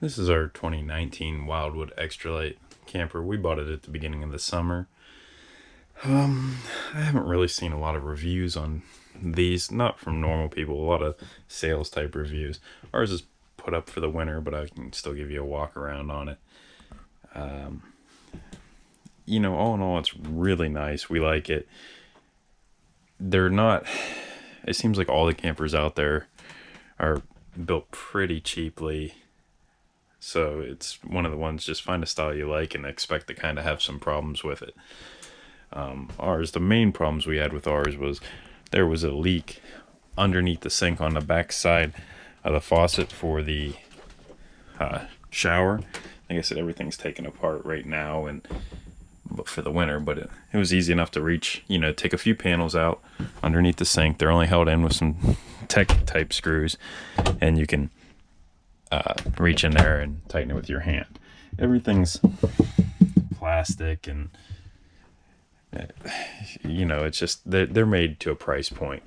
This is our 2019 Wildwood X-lite camper. We bought it at the beginning of the summer. I haven't really seen a lot of reviews on these, not from normal people, a lot of sales type reviews. Ours is put up for the winter, but I can still give you a walk around on it. All in all, it's really nice. We like it. They're not, it seems like all the campers out there are built pretty cheaply. So it's one of the ones, just find a style you like and expect to kind of have some problems with it. The main problems we had with ours was there was a leak underneath the sink on the back side of the faucet for the shower. Like I said, everything's taken apart right now and for the winter, but it was easy enough to reach, take a few panels out underneath the sink. They're only held in with some tech type screws, and you can reach in there and tighten it with your hand. Everything's plastic, and it's just they're made to a price point.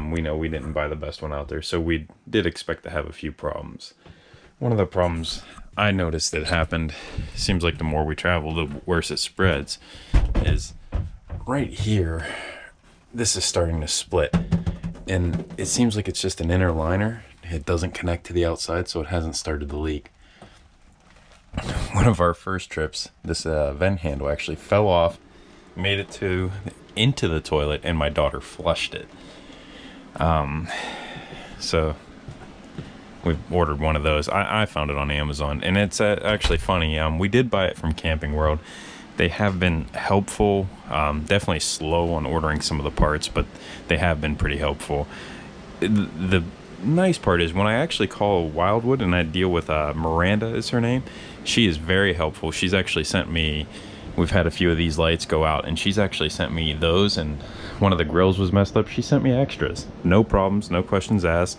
We know we didn't buy the best one out there, so we did expect to have a few problems. One of the problems I noticed that happened, seems like the more we travel, the worse it spreads, is right here. This is starting to split, and it seems like it's just an inner liner. It doesn't connect to the outside, so it hasn't started to leak. One of our first trips, this vent handle actually fell off, made it into the toilet, and my daughter flushed it. So we've ordered one of those. I found it on Amazon, and it's actually funny. We did buy it from Camping World. They have been helpful. Definitely slow on ordering some of the parts, but they have been pretty helpful. The nice part is when I actually call Wildwood and I deal with Miranda is her name, she is very helpful. She's actually sent me, we've had a few of these lights go out, and she's actually sent me those, and one of the grills was messed up. She sent me extras. No problems, no questions asked.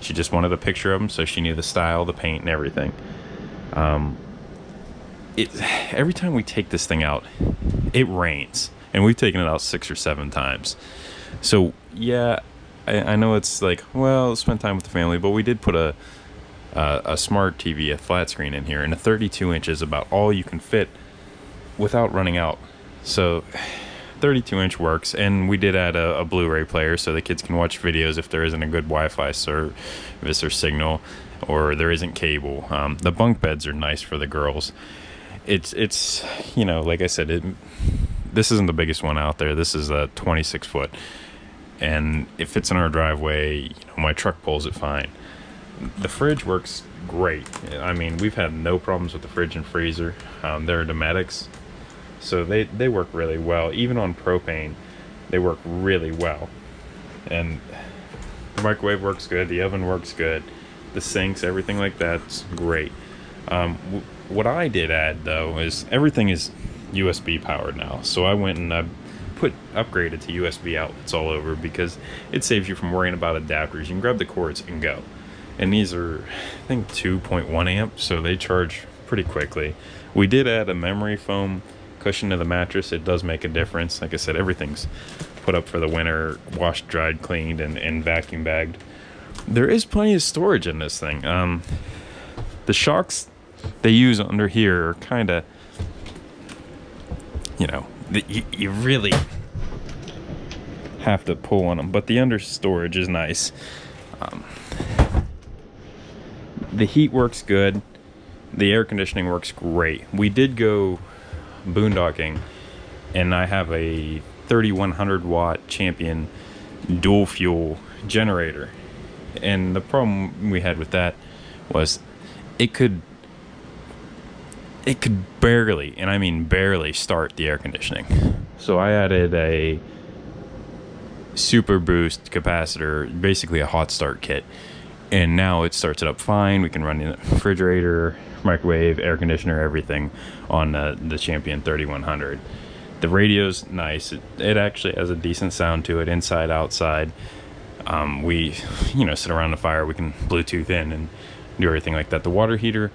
She just wanted a picture of them, so she knew the style, the paint, and everything. Every time we take this thing out, it rains, and we've taken it out 6 or 7 times. So yeah, I know it's like, well, spend time with the family, but we did put a smart TV, a flat screen in here, and a 32 inch is about all you can fit without running out. So 32-inch works, and we did add a Blu-ray player so the kids can watch videos if there isn't a good Wi-Fi service or signal, or there isn't cable. The bunk beds are nice for the girls. It's like I said, this isn't the biggest one out there. This is a 26 foot, and it fits in our driveway. My truck pulls it fine. The fridge works great. I mean, we've had no problems with the fridge and freezer. They're Domestics, so they work really well. Even on propane, they work really well. And the microwave works good. The oven works good. The sinks, everything like that's great. What I did add, though, is everything is USB powered now. So I went and I upgraded to USB outlets all over, because it saves you from worrying about adapters. You can grab the cords and go. And these are, I think, 2.1 amps, so they charge pretty quickly. We did add a memory foam cushion to the mattress. It does make a difference. Like I said, everything's put up for the winter, washed, dried, cleaned, and vacuum bagged. There is plenty of storage in this thing. The shocks they use under here are kind of, you really have to pull on them, but the under storage is nice. The heat works good. The air conditioning works great. We did go boondocking, and I have a 3100 watt Champion dual fuel generator, and the problem we had with that was it could barely, and I mean barely, start the air conditioning. So I added a super boost capacitor, basically a hot start kit, and now it starts it up fine. We can run the refrigerator, microwave, air conditioner, everything on the Champion 3100. The radio's nice. It actually has a decent sound to it, inside, outside. We sit around the fire. We can Bluetooth in and do everything like that. The water heater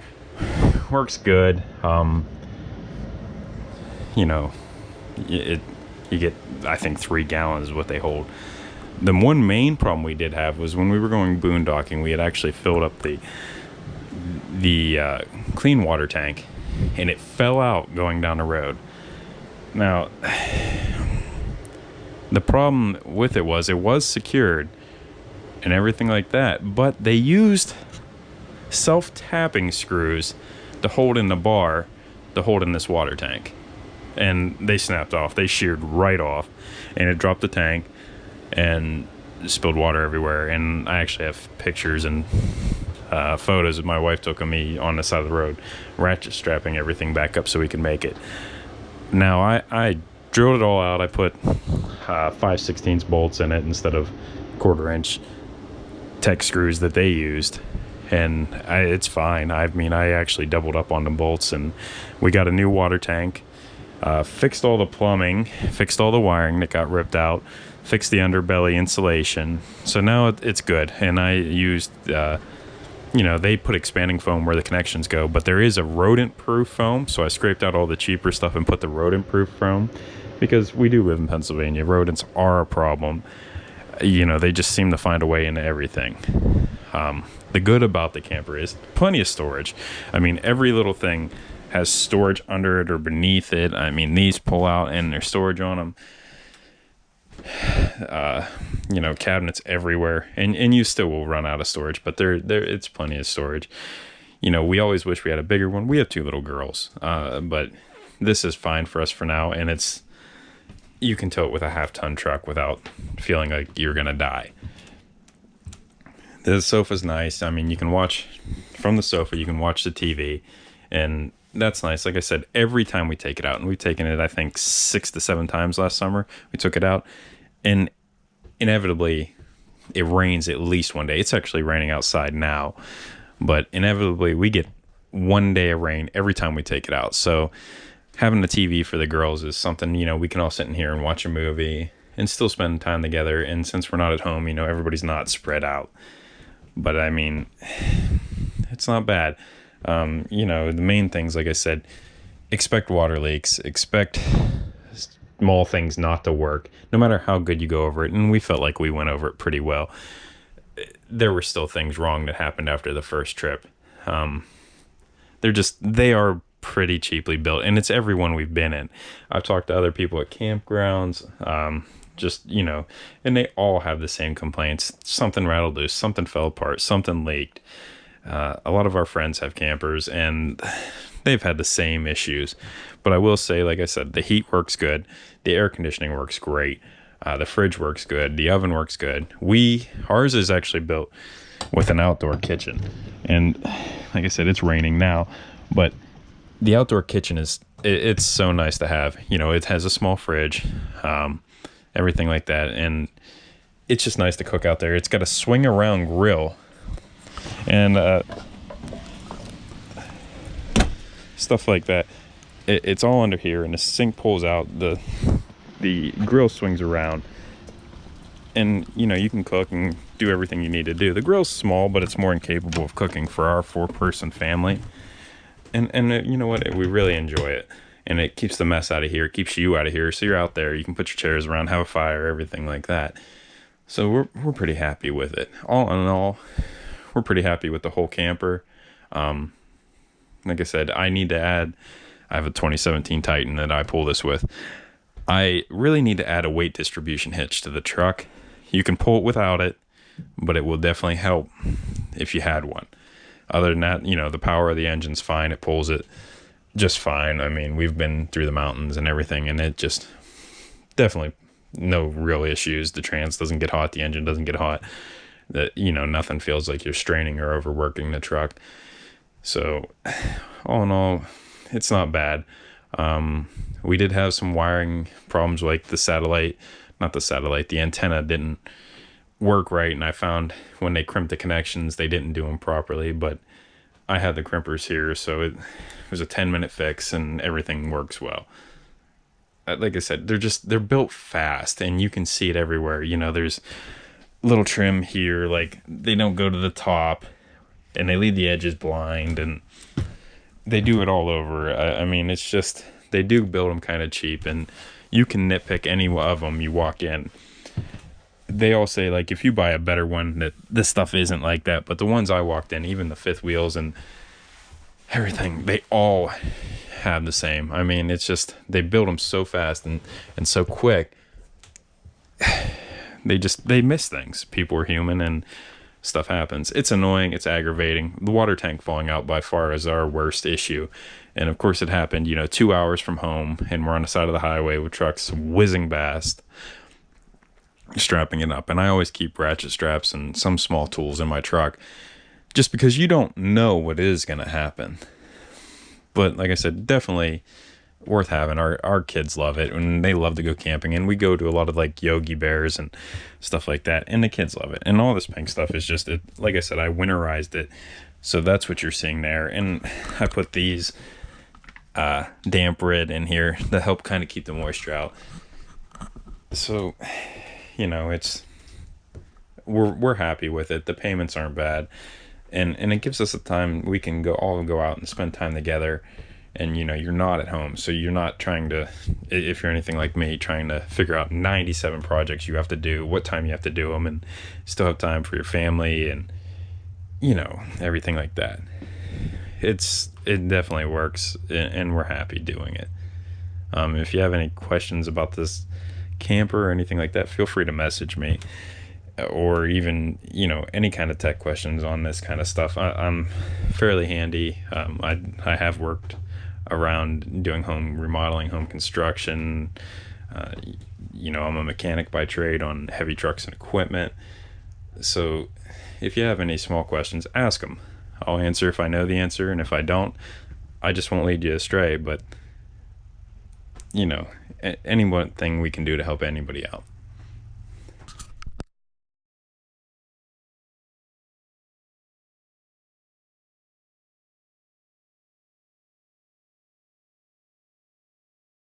works good. You get, I think, 3 gallons is what they hold. The one main problem we did have was when we were going boondocking, we had actually filled up the clean water tank, and it fell out going down the road. Now, the problem with it was secured and everything like that, but they used self-tapping screws to hold in the bar to hold in this water tank, and they snapped off. They sheared right off, and it dropped the tank and spilled water everywhere. And I actually have pictures and photos that my wife took of me on the side of the road ratchet strapping everything back up so we could make it. Now I drilled it all out. I put 5/16 bolts in it instead of 1/4 inch tech screws that they used, and it's fine. I mean, I actually doubled up on the bolts, and we got a new water tank, fixed all the plumbing, fixed all the wiring that got ripped out, fixed the underbelly insulation. So now it's good. And I used they put expanding foam where the connections go, but there is a rodent-proof foam, so I scraped out all the cheaper stuff and put the rodent-proof foam, because we do live in Pennsylvania. Rodents are a problem. They just seem to find a way into everything. The good about the camper is plenty of storage. I mean, every little thing has storage under it or beneath it. I mean, these pull out and there's storage on them. Cabinets everywhere, and you still will run out of storage, but there it's plenty of storage. We always wish we had a bigger one. We have 2 little girls, but this is fine for us for now, and you can tow it with a 1/2-ton truck without feeling like you're gonna die. The sofa's nice. I mean, you can watch from the sofa, you can watch the TV, and that's nice. Like I said, every time we take it out, and we've taken it, I think 6 to 7 times last summer, we took it out, and inevitably it rains at least one day. It's actually raining outside now, but inevitably we get one day of rain every time we take it out. So having the TV for the girls is something, we can all sit in here and watch a movie and still spend time together. And since we're not at home, everybody's not spread out. But I mean, it's not bad. The main things, like I said, expect water leaks, expect small things not to work, no matter how good you go over it. And we felt like we went over it pretty well. There were still things wrong that happened after the first trip. They are pretty cheaply built, and it's every one we've been in. I've talked to other people at campgrounds, and they all have the same complaints. Something rattled loose, something fell apart, something leaked. A lot of our friends have campers, and they've had the same issues. But I will say, like I said, the heat works good. The air conditioning works great. The fridge works good. The oven works good. Ours is actually built with an outdoor kitchen. And like I said, it's raining now, but the outdoor kitchen it's so nice to have. It has a small fridge, everything like that. And it's just nice to cook out there. It's got a swing around grill, and stuff like that. It's all under here, and the sink pulls out, the grill swings around, and you can cook and do everything you need to do. The grill's small, but it's more than capable of cooking for our 4-person family. And you know what? We really enjoy it, and it keeps the mess out of here. It keeps you out of here, so you're out there. You can put your chairs around, have a fire, everything like that. So we're pretty happy with it. All in all, we're pretty happy with the whole camper. Like I said, I have a 2017 Titan that I pull this with. I really need to add a weight distribution hitch to the truck. You can pull it without it, but it will definitely help if you had one. Other than that, the power of the engine's fine. It pulls it just fine. I mean, we've been through the mountains and everything, and it just definitely no real issues. The trans doesn't get hot. The engine doesn't get hot. Nothing feels like you're straining or overworking the truck. So all in all, it's not bad. We did have some wiring problems, like the antenna didn't work right, and I found when they crimped the connections, they didn't do them properly, but I had the crimpers here, so it was a 10-minute fix, and everything works well. Like I said, they're built fast, and you can see it everywhere. There's little trim here, like they don't go to the top, and they leave the edges blind, and they do it all over. I mean, it's just, they do build them kind of cheap, and you can nitpick any of them you walk in. They all say, like, if you buy a better one, that this stuff isn't like that. But the ones I walked in, even the fifth wheels and everything, they all have the same. I mean, it's just they build them so fast and so quick. They miss things. People are human and stuff happens. It's annoying. It's aggravating. The water tank falling out by far is our worst issue. And of course it happened, 2 hours from home, and we're on the side of the highway with trucks whizzing past, strapping it up. And I always keep ratchet straps and some small tools in my truck just because you don't know what is going to happen. But like I said, definitely worth having. Our kids love it, and they love to go camping, and we go to a lot of like Yogi Bears and stuff like that, and the kids love it. And all this pink stuff is just it. Like I said, I winterized it, so that's what you're seeing there. And I put these damp red in here to help kind of keep the moisture out. So it's we're happy with it. The payments aren't bad, and it gives us the time we can all go out and spend time together. And you're not at home, so you're not trying to, if you're anything like me, trying to figure out 97 projects you have to do, what time you have to do them, and still have time for your family and everything like that. It definitely works, and we're happy doing it. If you have any questions about this camper or anything like that, feel free to message me, or even any kind of tech questions on this kind of stuff. I'm fairly handy. I have worked around doing home remodeling, home construction. I'm a mechanic by trade on heavy trucks and equipment. So if you have any small questions, ask them. I'll answer if I know the answer, and if I don't, I just won't lead you astray. But any one thing we can do to help anybody out.